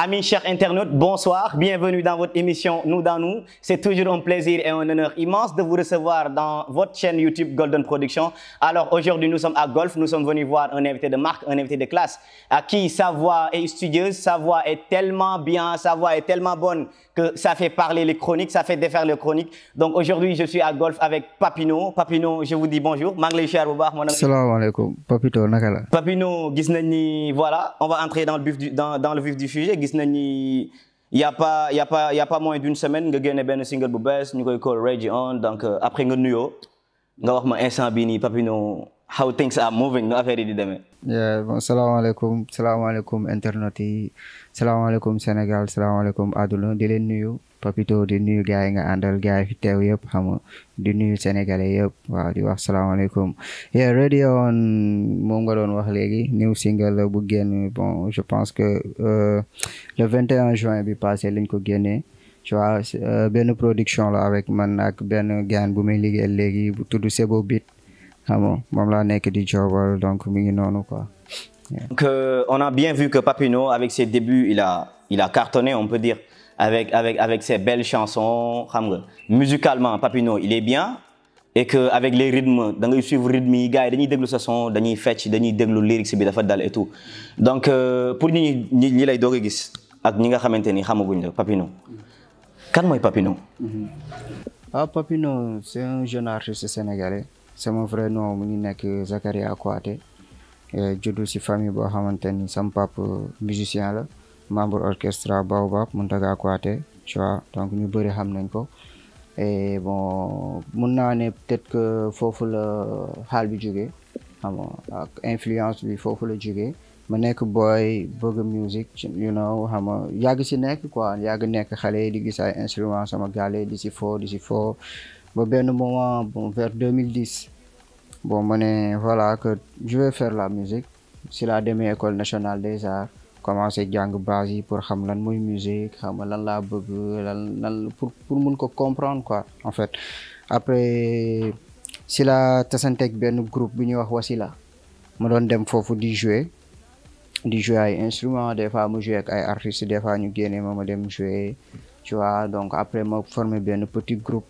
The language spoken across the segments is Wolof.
Amis chers internautes, bonsoir, bienvenue dans votre émission Nous dans Nous. C'est toujours un plaisir et un honneur immense de vous recevoir dans votre chaîne YouTube Golden Production. Alors aujourd'hui nous sommes à Golf, nous sommes venus voir un invité de marque, un invité de classe à qui sa voix est studieuse, sa voix est tellement bien, sa voix est tellement bonne que ça fait parler les chroniques, ça fait défaire les chroniques. Donc aujourd'hui je suis à Golf avec Papino. Papino, je vous dis bonjour. maa ngi lay ziar bu baax mon ami. Salaamaaleykum Papito naka la. Papino, gis nañ ni voilà, on va entrer dans le vif du sujet. Gis nañ ni y a pas moins d'une semaine nga génne benn single bu bees ñu koy call Rage On. Donc après nga nuyoo nga wax ma instant bii nii Papino how things are moving no affaire yi di demee. bon salaamaaleykum internet yi salaamaaleykum Sénégal salaamaaleykum àdduna di leen nuyu Papito di nuyu gars yi nga àndal gars yi fi teew yëpp xam nga di nuyu sénégalais yëpp waaw di wax salaamaaleykum. Rage On moom nga doon wax léegi new single bu génn bon je pense que le 21 juin bi passé lañ ko génnee. tu vois benn production la avec man ak benn gaan bu may liggéeyal léegi bu tudd Sebo Beat xam nga moom laa nekk di joobal donc mi ngi noonu quoi. Donc on a bien vu que Papino avec ses débuts il a cartonné on peut dire avec ses belles chansons xam nga musicalement Papino il est bien et que avec les rythmes da ngay suivre rythme yi gars yi dañuy déglu sa son dañuy fecc dañuy déglu lyrics bi dafa dal et tout donc pour ñi lay doog a gis ak ñi nga xamante ni xamaguñ la Papino kan mooy Papino. Papino c'est un jeune artiste sénégalais sama vrai nom mu ngi nekk Zakaria Kouaté juddu ci famille boo xamante ni sama papa musicien la membre orchestre Baobab Mountaga Kouaté tu vois donc ñu bëri xam nañ ko et bon mun naa ne peut-être que foofu la xaal bi jógee xam nga ak influence bi foofu la jógee ma nekk boy bëgg musique you know xam nga yàgg ci nekk quoi yàgg nekk xale di gis ay instruments sama gàlle di ci fo ba benn moment bon vers 2010 bon ma ne voilà que je vais faire la musique si la demee école nationale des arts commencé jàng base yi pour xam lan mooy musique xam nga lan laa bëgg lan pour mun ko comprendre quoi en fait après si la tasanteeg benn groupe bi ñuy wax Wasila ma doon dem foofu di jouer ay instruments des fois mu jouer ak ay artistes des fois ñu génne ma dem jouer tu vois donc après ma formé benn petit groupe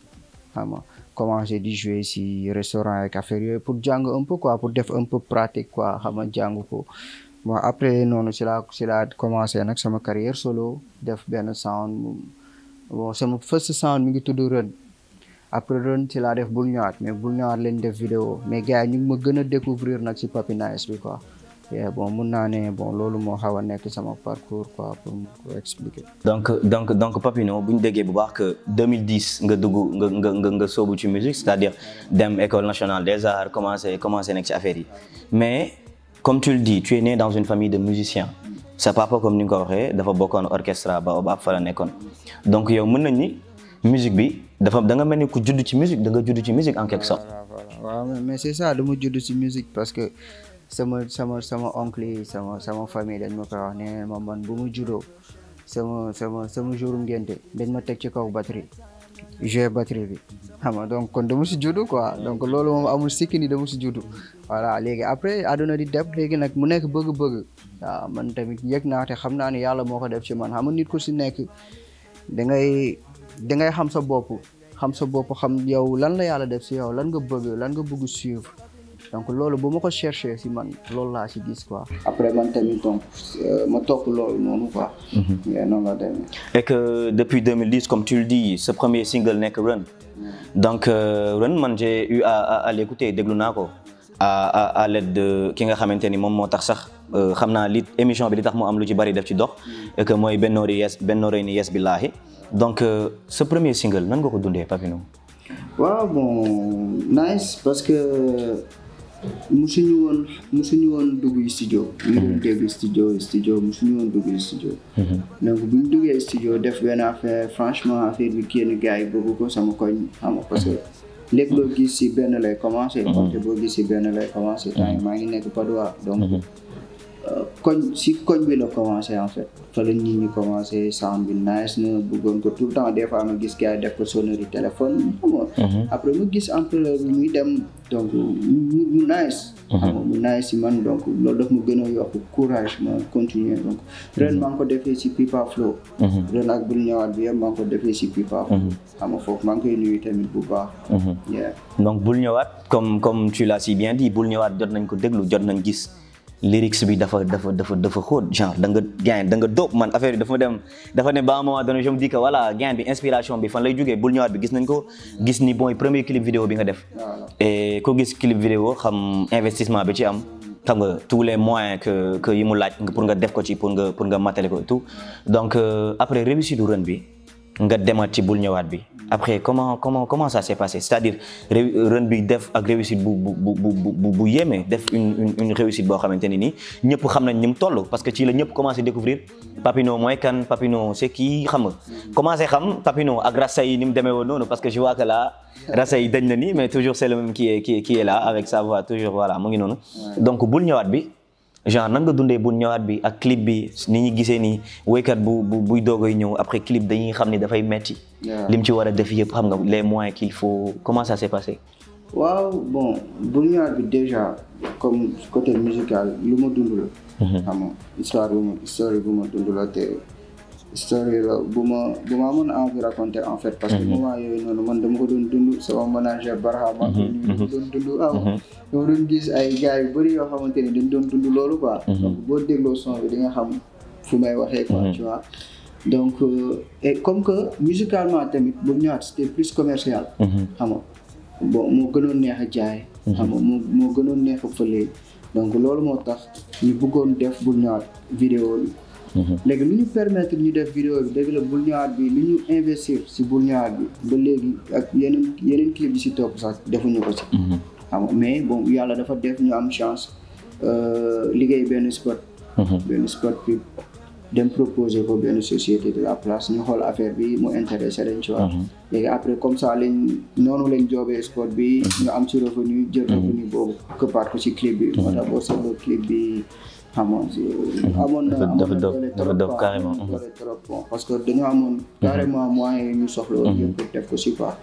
xam nga commencé di jouer si restaurant ak affaire yooyu pour jàng un peu quoi pour def un peu pratique quoi xam nga jàng ko bon après noonu si la commencé nag sama carrière solo def benn sound bon sama first sound mi ngi tudd Run après Run si laa def bul ñëwaat mais bul ñëwaat leen def vidéo mais gars yi ñu ngi ma gën a découvrir nag si Papy Nice bi quoi bon mun naa ne bon loolu moo xaw a nekk sama parcours quoi pour ko expliquer. donc Papino bu ñu déggee bu baax que 2010 nga dugg nga soobu ci musique c'est-à-dire dem école nationale des arts commencé nekk ci affaire yi mais comme tu le dis tu es né dans une famille de musiciens sa papa comme ni nga ko waxee dafa bokkoon orchestre Baobab fa la nekkoon donc yow mën nañ ni musique bi da nga mel ni ku judd ci musique da nga judd ci musique en quelque sorte. voilà mais c'est ça dama judd ci musique parce que. sama oncle yi sama famille dañ ma koy wax ne ma man bu mu juddoo sama jour ngénte dañ ma teg ci kaw batterie jouer batterie bi xam nga donc kon dama si juddu quoi donc loolu moom amul sikki ni dama si juddu voilà léegi après àdduna di dem léegi nag mu nekk bëgg-bëgg waaw man tamit yëg naa te xam naa ne yàlla moo ko def ci man xam nga nit ku si nekk da ngay xam sa bopp xam yow lan la yàlla def si yow lan nga bëgg suivre donc loolu bu ma ko chercher si man loolu laa si gis quoi. après man tamit donc ma topp loolu noonu quoi. noonu la demee. et que depuis 2010 comme tu le dis ce premier single nekk Run. donc Run man j'ai eu à l'écouter déglu naa ko à l'aide de ki nga xamante ni moom moo tax sax xam naa li émission bi li tax mu am lu ci bari def ci dox et que mooy Bennoorey ni yes billahi donc ce premier single nan nga ko dundee Papino. waaw bon nice parce que. musuñu woon dugg studio. ñu dégg studio musuñu woon dugg studio. donc bu ñu duggee studio def benn affaire franchement affaire bi génn gars yi bëgg ko sama koñ xam nga parce que lépp loo gis si benn lay commencé. te boo gis si benn lay commencé. temps maa ngi nekk Padois donc koñ bi la commencé en fait fa la nit ñi commencé sound bi nice na bëggoon ko tout le temps des fois ma gis gars yi def ko sonnerie téléphone xam nga après ma gis ampleur bi muy dem donc mu nice xam nga mu naay si man donc loolu daf ma gën a yokk courage ma continuer donc ren maa ngi ko defee si Pipa Flow ren ak bul ñëwaat bi yëpp maa ngi ko defee si Pipa Flow xam nga foofu maa ngi koy nuyu tamit bu baax donc bul ñëwaat comme tu l'as si bien dit bul ñëwaat jot nañ ko déglu jot nañ gis lyrics bi dafa xóot genre da nga dóob man affaire bi dafa ne ba un moment donné je me dis que voilà gain bi inspiration bi fan lay jógee bul ñëwaat bi gis nañ ko gis ni bon premier clip vidéo bi nga def et ko gis clip vidéo xam investissement bi ci am xam nga tous les moyens que yi mu laaj pour nga def ko ci pour nga matale ko et tout donc après réussite du run bi nga demaat ci bul ñëwaat bi après comment ça s'est passé c'est-à-dire run bi def ak réussite bu yéeme def une réussite boo xamante ni nii ñëpp xam nañ ni mu toll parce que ci la ñëpp commencé découvrir Papino mooy kan Papino c'est qui xam nga commencé xam Papino ak rasa yi ni mu demee woon noonu parce que je vois que là rasa yi dañ na ni mais toujours c'est le même qui est là avec sa voix toujours voilà mu ngi noonu donc bul ñëwaat bi genre nan nga dundee bul ñëwaat bi ak clip bi ni ñu gisee ni woykat buy doogay ñëw après clip dañuy xam ni dafay metti lim ci war a def yëpp xam nga les moyens qu'il faut comment ça s'est passé waaw bon bul ñëwaat bi déjà comme côté musical lu ma dund la xam nga histoire bu ma dund la te story la bu ma amoon envie raconter en fait parce que moment yooyu noonu man dama ko doon dund sama manager Barhama ñu doon dund dama doon gis ay gars yu bëri yoo xamante ni dañ doon dund loolu quoi donc boo dégloo son bi di nga xam fu may waxee quoi tu vois donc et comme que musicalement tamit bu ñëwaat c'était plus commercial xam nga bon moo gënoon neex a jaay xam nga moo gënoon neex a fëlee donc loolu moo tax ñu bëggoon def bu ñëwaat vidéo bi léegi lu ñu permettre ñu def vidéo bi dëgg la bul ñëwaat bi lu ñu investir si bul ñëwaat bi ba léegi ak yeneen clip yi si topp sax defuñu ko si xam nga mais bon yàlla dafa def ñu am chance liggéey benn spot bi dem proposer ko benn société de la place ñu xool affaire bi mu intéressé lañ ci wax léegi après comme ça noonu lañ joobee spot bi ñu am ci revenu jël revenu boobu këppaat ko ci clip bi moo tax boo seetloo clip bi amoon na doole carrément trop parce que dañoo amoon carrément moyens yi ñu soxla woon yëpp pour def ko si quoi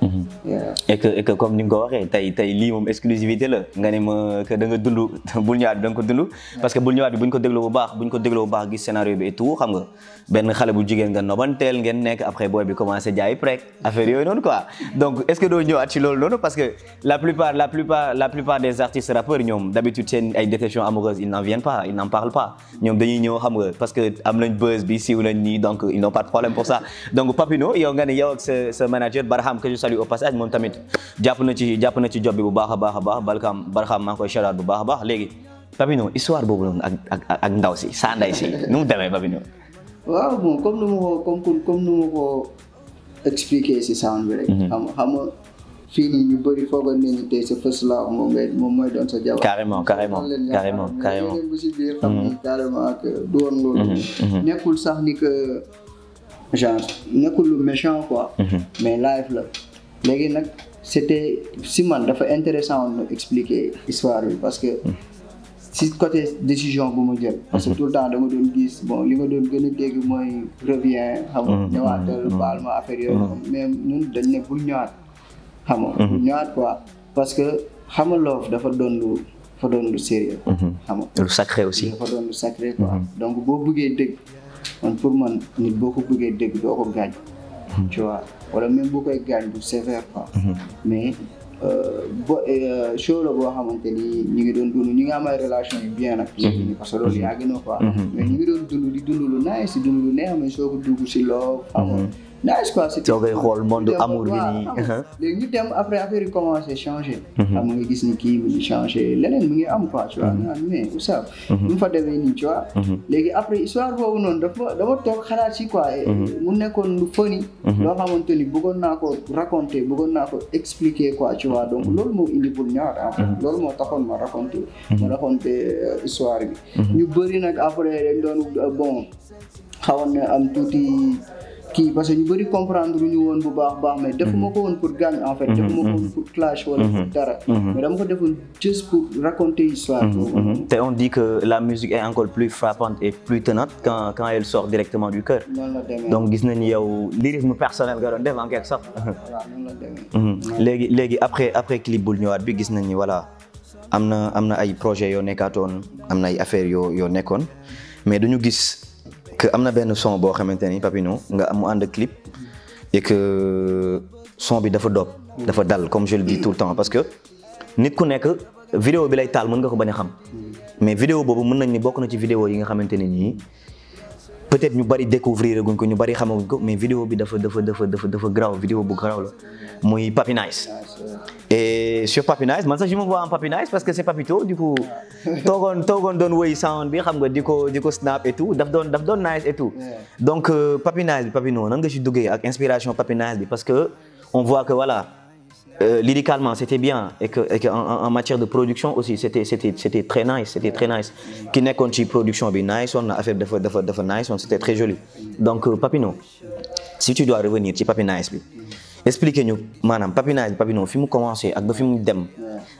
et que comme ni nga ko waxee tey lii moom exclusivité la nga ne ma que da nga dund bul ñëwaat bi da nga ko dund parce que bul ñëwaat bi buñ ko dégloo bu baax gis scénario bi et tout xam nga benn xale bu jigéen nga nobanteel ngeen nekk après booy bi commencé jaay prek affaire yooyu noonu quoi donc est-ce que doo ñëwaat ci loolu noonu parce que la plupart des artistes rappeurs ñoom d'habitude seen ay déceptions amoureuses ils n'en viennent pas ils n'en parlent pas ñoom dañuy ñëw xam nga parce que am nañ buzz bi siiw nañ nii donc ils n'ont pas de problème pour ça donc Papino yow nga ne yow ak sa manager Barham que je salue au passage moom tamit jàpp na ci job bi bu baax a baax Barham maa ngi koy shout-out bu baax a baax léegi Papino histoire boobu noonu ak ndaw si saa nday si nu mu demee Papino waaw bon comme nu ma ko expliquer si sound bi rek xam nga fii nii ñu bëri foogoon nañu tey sa first love moom mooy doon sa jabar carrément bu si biir xam ni carrément que du woon loolu nekkul sax ni que genre nekkul lu méchant quoi mais live la léegi nag c'était si man dafa intéressant woon expliquer histoire bi parce que si côté décision bu ma jël parce que tout le temps dama doon gis bon li ma doon gën a dégg mooy revient xam nga ñëwaatal baal ma affaire yooyu mais ñun dañ ne bul ñëwaat xam nga ñëwaat quoi parce que xam nga love dafa doon lu sérieux xam nga lu sacré aussi dafa doon lu sacré quoi donc boo bëggee dëgg man pour man nit boo ko bëggee dëgg doo ko gaañ tu vois wala même bu koy gaañ bu sévère quoi mais show la boo xamante ni ñu ngi doon dund ñu ngi am ay relation yu bien nag léegi parce que loolu yàgg na quoi mais ñu ngi doon dund di dund lu nice si dund lu neex mais soo ko dugg si love xam nga nice quoi c'est soo koy xool monde amour bi nii léegi ñu dem après affaire yi commencé changer xam nga gis ni kii mu ngi changer leneen mu ngi am quoi tu vois mais oustaz mu fa demee nii tu vois léegi après histoire boobu noonu dama toog xalaat si quoi mu nekkoon lu funny loo xamante ni bëggoon naa ko raconter bëggoon naa ko expliquer quoi tu vois donc loolu moo indi pour ñaar loolu moo taxoon ma raconter histoire bi ñu bëri nag après dañ doon bon xawoon na am tuuti kii parce que ñu bëri comprendre ñu woon bu baax mais defuma ko woon pour gagner en fait defuma ko woon pour clash wala pour dara mais dama ko defoon juste pour raconter histoire te on dit que la musique est encore plus frappante et plus tenante quand elle sort directement du cœur donc gis nañu yow lyrisme personnel nga doon def en quelque sorte voilà noonu la demee léegi après clip bul ñëwaat bi gis nañu voilà am na ay projets yoo nekkaatoon am na ay affaires yoo nekkoon mais dañu gis que am na benn son boo xamante ni Papino nga mu ànd clip et que son bi dafa dope dafa dal comme je le dis tout le temps parce que nit ku nekk vidéo bi lay taal mën nga ko bañ a xam mais vidéo boobu mën nañ ni bokk na ci vidéo yi nga xamante ne nii peut-être ñu bari découvrir guñ ko ñu bari xamaguñ ko mais vidéo bi dafa grave vidéo bu grave la muy Papi Nice et sur Papi Nice man sax je me vois en Papi Nice parce que c'est Papito du coup toogoon doon woy sound bi xam nga di ko snap et tout daf doon nice et tout donc Papi Nice bi Papino nan nga ci duggee ak inspiration Papi Nice bi parce que on voit que voilà lyricalement c'était bien et que en matière de production aussi c'était très nice ki nekkoon ci production bi nice woon na affaire dafa nice woon c'était très joli donc Papino si tu dois revenir ci Papi Nice bi expliquer ñu maanaam Papi Nice bi Papino fi mu commencé ak ba fi mu dem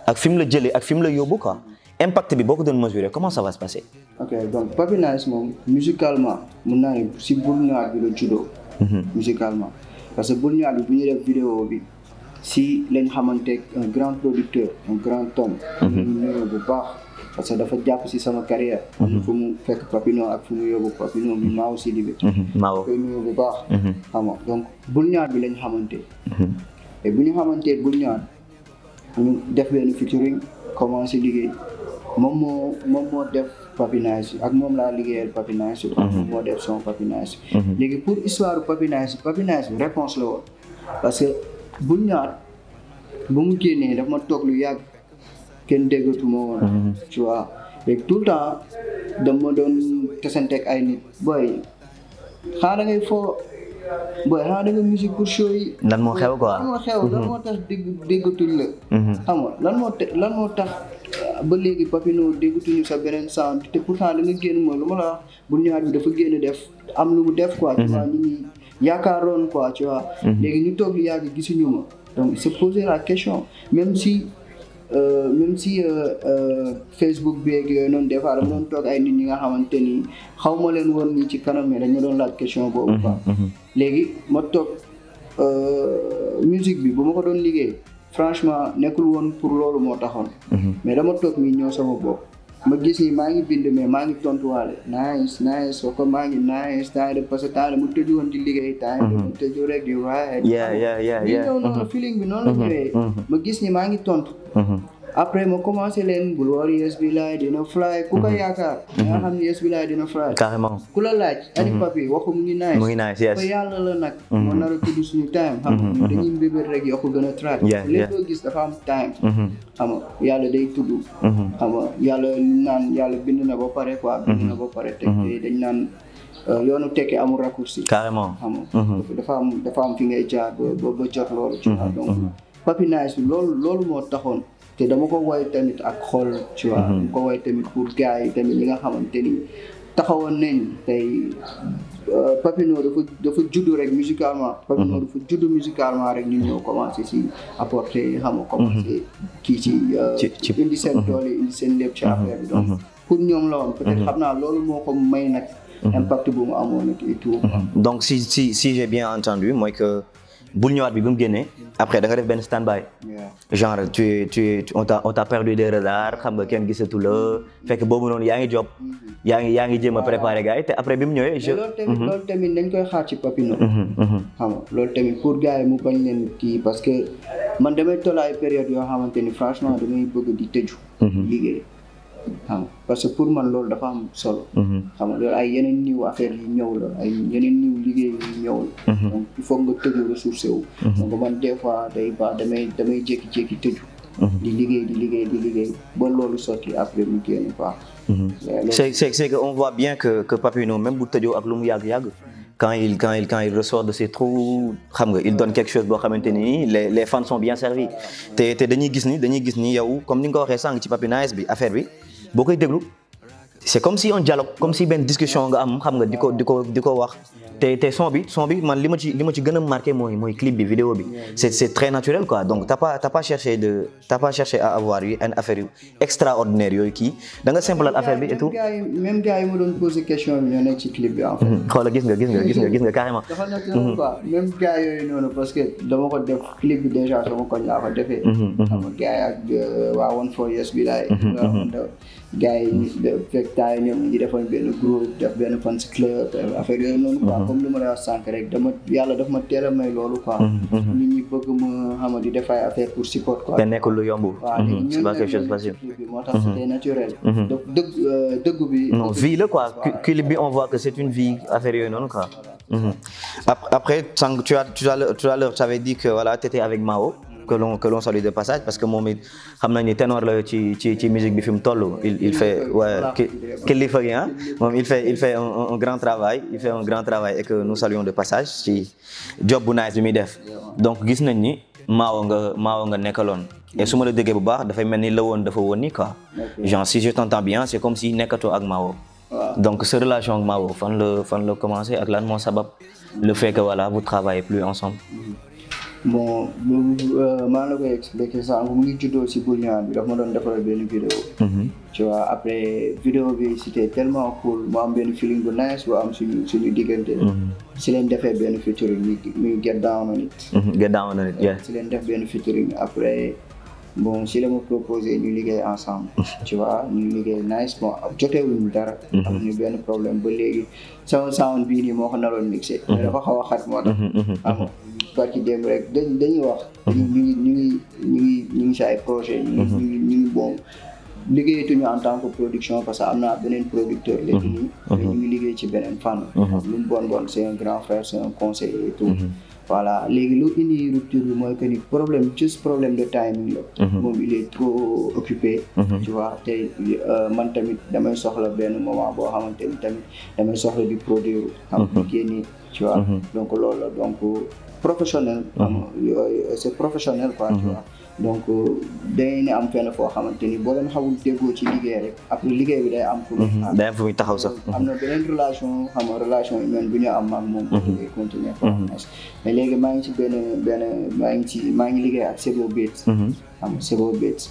ak fi mu la jëlee ak fi mu la yóbbu quoi impact bi boo ko doon mesurer comment ça va se passer. ok donc Papi Nice moom musicalement mun naa ne si Boul Niar bi la juddoo. musicalement parce que Boul Niar bi bu ñuy def vidéo bi. si lañ xamante un grand producteur un grand homme. ñu nuyoo bu baax parce que dafa jàpp si sama carrière. fu mu fekk Papino ak fu mu yóbbu Papino mi Maaw Sidibé. Maaw koy nuyoo bu baax. xam nga donc Boul Niar bi lañ xamante. et bu ñu xamantee Boul Niar ñu def benn featuring commencé liggéey moom moo def Papi Nice ak moom laa liggéeyal Papi Nice. moom moo def son Papi Nice. léegi pour histoire Papi Nice réponse la woon parce que. Boul Niar ba mu génnee daf ma toog lu yàgg kenn déggatuma woon tu vois léegi tout le temps dama doon tesanteeg ay nit booy xanaa ngay foo booy xanaa da nga musique pour show yi lan moo xew quoi lan moo tax déggatuñ la xam nga lan moo tax ba léegi Papino déggatuñu sa beneen sound te pourtant da nga génn mooy lu ma la wax Boul Niar bi dafa génn def am lu mu def quoi tu vois ñu ngi yaakaaroon quoi tu vois léegi ñu toog lu yàgg gisuñu ma donc se poser la question même si Facebook bi ak yooyu noonu des fois dama doon toog ay nit ñi nga xamante ni xaw ma leen woon nii ci kanam mais dañu doon laaj question boobu quoi léegi ma toog musique bi bu ma ko doon liggéey franchement nekkul woon pour loolu moo taxoon mais dama toog mi ñëw sama bopp ma gis ni maa ngi bind mais maa ngi tontuwaale nice soo ko maa ngi nice temps de parce que temps mu tëju woon di liggéey temps mu tëju rek di waaye li ñëw noonu feeling bi noonu la ñëwee ma gis ni maa ngi tontu après ma commencé leen bul war yes bi laay dina fly ku ko yaakaar nga xam ni yes bi laay dina fly carrément ku la laaj ani papi waxu mu ngi nice yes ko yàlla la nag moo nar a tudd suñu time xam nga dañuy mbébét rek yoo ko gën a track lépp loo gis dafa am time xam nga yàlla day tudd xam nga yàlla bind na ba pare quoi bind na ba pare teg dañ naan yoonu tekki amul raccourci carrément xam nga dafa am fi ngay jaar ba jot loolu ci donc Papi Nice bi loolu moo taxoon te dama ko woy tamit ak xol tu vois dama ko woy tamit pour gars yi tamit li nga xamante ni taxawoon nañ tey Papino dafa juddu rek musicalement Papino dafa juddu musicalement rek ñu ñëw commencé si apporter xam nga commencé kii ci indi seen doole indi seen lépp ci affaire bi donc pour ñoom la woon peut-être xam naa loolu moo ko may nag impact bu mu amoon nag et tout donc si j'ai bien entendu mooy que Boul Niar bi mu génnee après da nga def benn stand-by genre on t'a perdu des radars xam nga kenn gisatu la fekk boobu noonu yaa ngi job yaa ngi jéem a préparer gars yi te après bi mu ñëwee loolu tamit dañ koy xaar ci Papino xam nga loolu tamit pour gars yi mu bañ leen kii parce que man damay toll ay période yoo xamante ni franchement damay bëgg di tëju liggéey xam nga parce que pour man loolu dafa am solo xam nga loolu ay yeneen niw affaire yi ñëw la ay yeneen niw liggéey yi ñëw la donc il faut nga tëju ressourcé wu donc man des fois day baax damay jékki-jékki tëju di liggéey ba loolu sotti après mu génn quoi c'est que on voit bien que Papino même bu tëjoo ak lu mu yàgg quand il ressort de ses trous xam nga il donne quelque chose boo xamante ni les fans sont bien servis te dañuy gis ni yow comme ni nga ko waxee sànq ci Papi Nice bi affaire bi boo koy déglu c'est comme si un dialogue comme si benn discussion nga am xam nga di ko wax te son bi man li ma ci gën a marqué mooy clip bi vidéo bi c'est très naturel quoi donc t'as pas cherché à avoir une affaire yu extraordinaire yooyu kii da nga simple affaire bi et tout. même gars yi ma doon poser question bi ñoo nekk ci clip bi en fait. xoolal gis nga carrément. dafa naturel quoi même gars yooyu noonu parce que dama ko def clip bi déjà sama koñ laa ko defee. xam nga gars yi ak waa One For Yes bi laay. gars yi fekk temps yi ñoom ñu defoon benn groupe def benn fans club affaire yooyu noonu quoi comme lu ma lay wax sànq rek yàlla daf ma teel a may loolu quoi nit ñi bëgg ma xam di def ay affaire pour support quoi te nekkul lu yomb waaw c'est pas quelque chose de facile moo tax c'était naturel donc dëgg bi non vie la quoi clip bi on voit que c'est une vie affaire yooyu noonu quoi après sànq tout à l'heure tu avais dit que voilà t'étais avec Mao que l'on salue de passage parce que moom it xam nañ ni ténor la ci musique bi fi mu toll il fait kilifa gi moom il fait un grand travail et que nous saluons de passage ci job bu nice bi muy def donc gis nañ ni Mao nga nekkaloon et su ma la déggee bu baax dafay mel ni la woon dafa woon ni quoi genre si je t'entends bien c'est comme si nekkatoo ak Mao donc sa relation ak Mao fan la commencé ak lan moo sabab le fait que voilà vous travaillez plus ensemble. Bon maa la koy expliquer ça mu ngi juddoo si Bougnan bi daf ma doon defaral benn vidéo tu vois après vidéo bi c'était tellement cool mu am benn feeling bu nice bu am suñu diggante si leen defee benn featuring ñu Get Down On It yeah si leen def benn featuring après bon si la ma proposé ñu liggéey ensemble tu vois ñu liggéey nice bon jotewuñu dara amuñu benn problème ba léegi sama sound bii nii moo ko naroon mixé mais dafa xaw a xat moo tax am barki démb rek dañuy wax ñu ngi si ay projet ñu ngi bon liggéeyatuñu en tant que production parce que am naa beneen producteur léegi nii mais ñu ngi liggéey ci beneen fànn lu mu bon c'est un grand frère c'est un conseiller et tout voilà léegi lu indi rupture bi mooy que ni problème de timing la moom il est trop occupé tu vois te man tamit damay soxla benn moment boo xamante ni tamit damay soxla di produire xam génni tu vois donc loolu la donc professionnel c'est professionnel quoi tu vois donc day ne am fenn foo xamante ni boo leen xawul déggoo ci liggéey rek après liggéey bi day am day am fu muy taxaw sax am na beneen relation humaine bu ñu am ak moom ngay continuer mais léegi maa ngi ci maa ngi liggéey ak Sebo Beats Sebo Beats.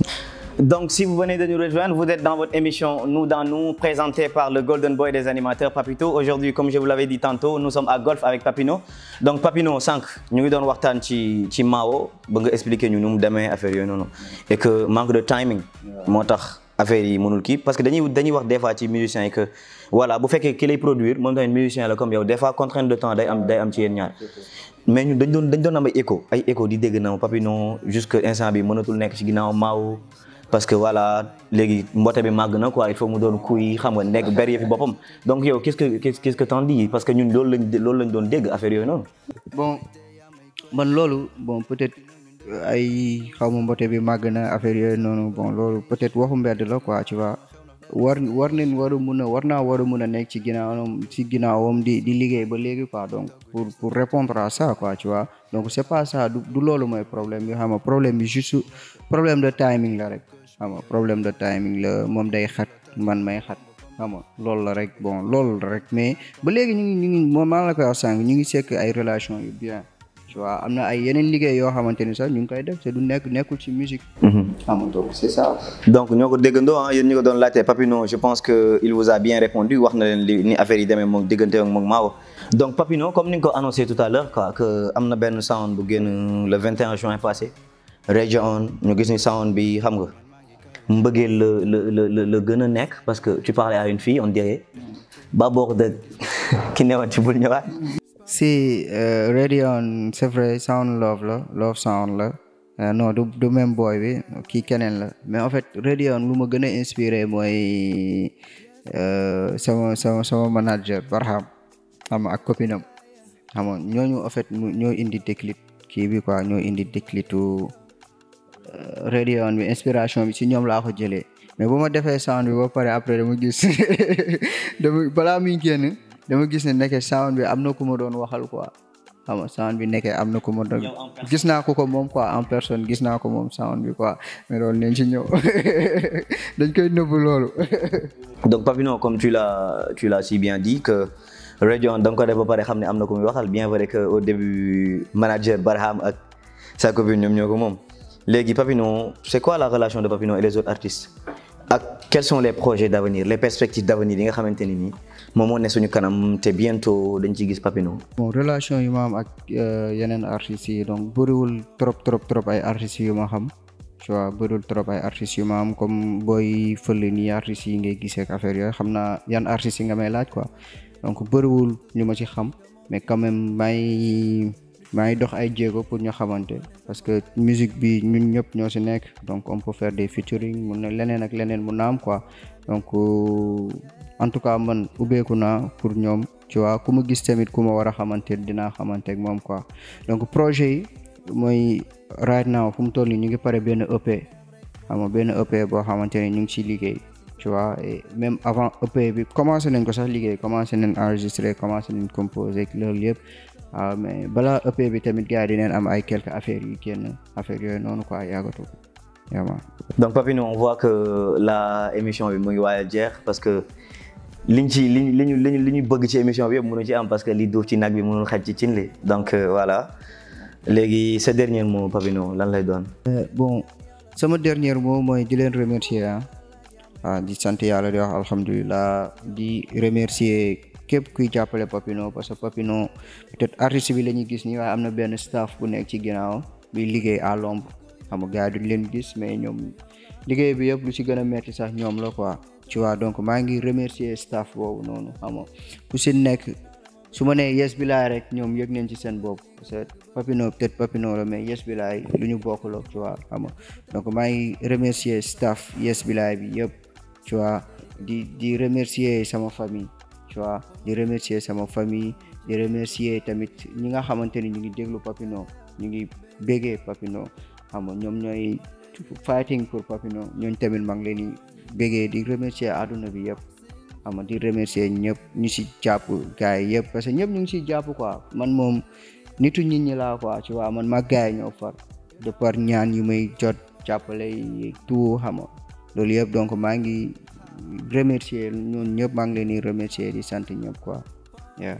Donc, si vous venez de nous rejoindre, vous êtes dans votre émission Nous dans Nous, présentée par le Golden Boy des animateurs Papito. Aujourd'hui, comme je vous l'avais dit tantôt, nous sommes à Golf avec Papino. Donc, Papino, sànq ñu ngi doon waxtaan ci Mao ba nga expliquer ñu nu mu demee affaire yooyu noonu et que manque de timing moo tax affaire yi mënul kii parce que dañuy wax des fois ci musiciens yi que voilà bu fekkee ki lay produire moom tamit musicien la comme yow des fois contrainte de temps day am ci yéen ñaar mais ñun dañ doon am ay écho di dégg na Papino jusque instant bi mënatul nekk ci ginnaaw Mao parce que voilà léegi mboote bi màgg na quoi il faut mu doon kuy xam nga nekk ber yëfi boppam donc yow qu'est-ce que t'en dis parce que ñun loolu lañ doon dégg affaire yooyu noonu. bon man loolu bon peut-être ay xaw ma mboote bi màgg na affaire yooyu noonu bon loolu peut-être waxu mbedd la quoi tu vois war naa war a mun a nekk ci ginnaawam di liggéey ba léegi quoi donc pour répondre à ça quoi tu vois donc c'est pas ça du loolu mooy problème bi xam nga problème bi juste problème de timing la rek xam nga problème de timing la moom day xat man may xat xam nga loolu la rek bon loolu la rek mais ba léegi ñu ngi moom maa la koy wax sànq ñu ngi sekk ay relation yu bien tu vois am na ay yeneen liggéey yoo xamante ni sax ñu ngi koy def te du nekkul ci musique. donc c'est ça. donc ñoo ko déggandoo yéen ñu ko doon laajte Papino je pense que il vous a bien répondu wax na leen ni affaire yi demee moom diggante ak moom Mao. donc Papino comme ni nga ko annoncé tout à l'heure quoi que am na benn sound bu génn le 21 juin passé Radio On ñu gis ni sound bi xam nga mbëggeel la gën a nekk parce que tu parlais à une fille on dirait Babor de ki newoon ci bul ñëwaat. si Radio On c'est vrai sound love sound la non du même boy bi kii keneen la mais en fait Radio On lu ma gën a inspiré mooy sama manager Barham xam ak copinam xam nga ñooñu en fait ñoo indi déclic kii bi quoi ñoo indi déclicu Radio On bi inspiration bi si ñoom laa ko jëlee mais bu ma defee sound bi ba pare après dama gis balaa muy génn dama gis ne nekke sound bi am na ku ma doon waxal quoi xam nga sound bi nekke am na ku ma doon gis naa ko moom quoi en personne gis naa ko moom sound bi quoi mais loolu nañ ci ñëw dañ koy nëbb loolu. donc Papino comme tu l'as si bien dit que Radion da nga ko def ba pare xam ne am na ku muy waxal bien vrai que au début manager Barham ak sa copine ñoom ñoo ko moom léegi Papino c'est quoi la relation de Papino et les autres artistes ak quels sont les projets d'avenir les perspectives d'avenir yi nga xamante ni nii moom moo ne suñu kanam te bientôt dañ ciy gis Papino. bon relation yi ma am ak yeneen artistes yi donc bëriwul trop ay artistes yu ma xam tu vois bëriwul trop ay artistes yu ma am comme booy fële nii artistes yi ngay gisee ak affaire yooyu xam naa yan artistes yi nga may laaj quoi donc bëriwul ñu ma ci xam mais quand même maa ngi dox ay jéego pour ñu xamante parce que musique bi ñun ñëpp ñoo ci nekk donc on peut faire des featuring mun na leneen ak leneen mun na am quoi donc en tout cas man ubbeeku naa pour ñoom tu vois ku ma gis tamit ku ma war a xamante dinaa xamante ak moom quoi donc projet yi mooy right now fu mu toll nii ñu ngi pare benn EP xam nga benn EP boo xamante ne ñu ngi ciy liggéey tu vois et même avant EP bi commencé nañ ko sax liggéey commencé nañ enregistrer commencé nañ composer loolu yëpp waaw mais balaa EP bi tamit gars yi dinañ am ay quelques affaires yu génn affaire yooyu noonu quoi yàggatu vraiment. donc Papino on voit que la émission bi mu ngi waaj a jeex parce que li ñu bëgg ci émission bi yëpp mënu ci am parce que li duuf ci nag bi mënul xaj ci cin li donc voilà léegi sa dernier mot Papino lan lay doon. bon sama dernier mot mooy di leen remercier ah di sant yàlla di wax alhamdulilah di remercier képp kuy jàppale Papino parce que Papino peut-être artiste bi la ñuy gis nii waaye am na benn staff bu nekk ci ginnaaw bi liggéey à l'ombre xam nga gars yi duñ leen gis mais ñoom liggéey bi yëpp lu ci gën a metti sax ñoom la quoi tu vois donc maa ngi remercier staff boobu noonu xam nga ku si nekk su ma nee Yes Bilay rek ñoom yëg nañ ci seen bopp parce que Papino peut-être Papino la mais Yes Bilay lu ñu bokk la tu vois xam nga donc maa ngi remercier staff Yes Bilay bi yëpp tu vois di remercier sama famille tu vois di remercier sama famille di remercier tamit ñi nga xamante ni ñu ngi déglu Papino ñu ngi bégee Papino xam nga ñoom ñooy fighting pour Papino ñooñu tamit maa ngi leen di bégee di remercier àdduna bi yëpp xam nga di remercier ñëpp ñu si jàpp gars yi yëpp parce que ñëpp ñu ngi siy jàpp quoi man moom nitu nit ñi laa quoi tu vois man ma gars yi ñoo far de par ñaan yu may jot jàppale tout xam nga loolu yëpp donc maa ngi remercier ñun ñëpp maa ngi leen di remercier di sant ñëpp quoi. Yeah.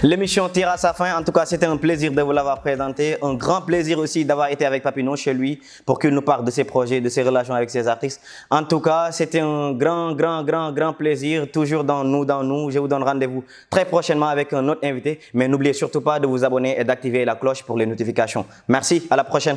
L'émission tire à sa fin. En tout cas, c'était un plaisir de vous l'avoir présenté. Un grand plaisir aussi d'avoir été avec Papino chez lui pour qu'il nous parle de ses projets, de ses relations avec ses artistes. En tout cas, c'était un grand plaisir. Toujours dans nous. Je vous donne rendez-vous très prochainement avec un autre invité. Mais n'oubliez surtout pas de vous abonner et d'activer la cloche pour les notifications. Merci, à la prochaine.